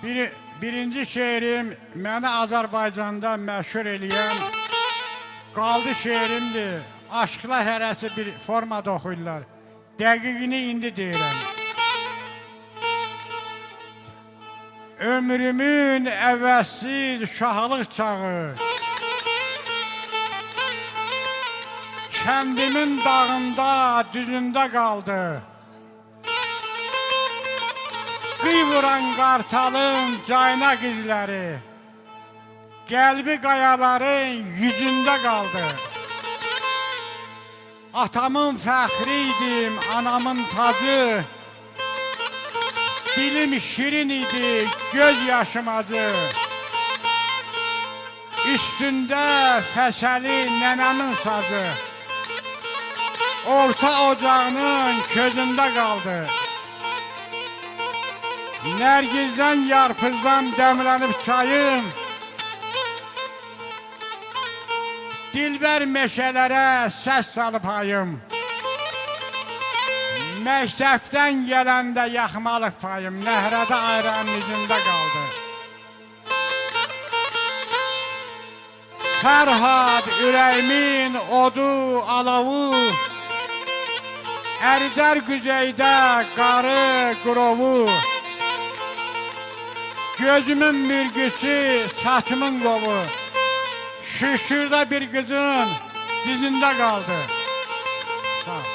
Birinci şeirim məni Azərbaycanda məşhur eləyən qaldı şeirimdir. Aşıqlar hərəsi bir formada oxuyurlar. Dəqiqini indi deyirəm. Ömrümün əvvəlsiz uşaqlıq çağı, kəndimin dağında, düzündə qaldı. Qıy vuran qartalın caynaq izləri, qəlbi qayaların yüzündə qaldı. Atamın fəxri idim, anamın tacı, dilim şirin idi, göz yaşım acı. Üstündə fəsəli nənəmin sazı, orta ocağının közündə qaldı. Nərgizdən, yarpızdan dəmlənib çayım, dilbər meşələrə səs salıb hayım. Məktəbdən gələndə yaxmalıq payım, nəhrədə ayranın üzündə qaldı. Fərhad ürəyimin odu, alavu, əridər güzeydə qarı, qırovu. Gözümün mürgüsü, saçımın qovu, şüşürdə bir qızın dizində qaldı. Sağ ol.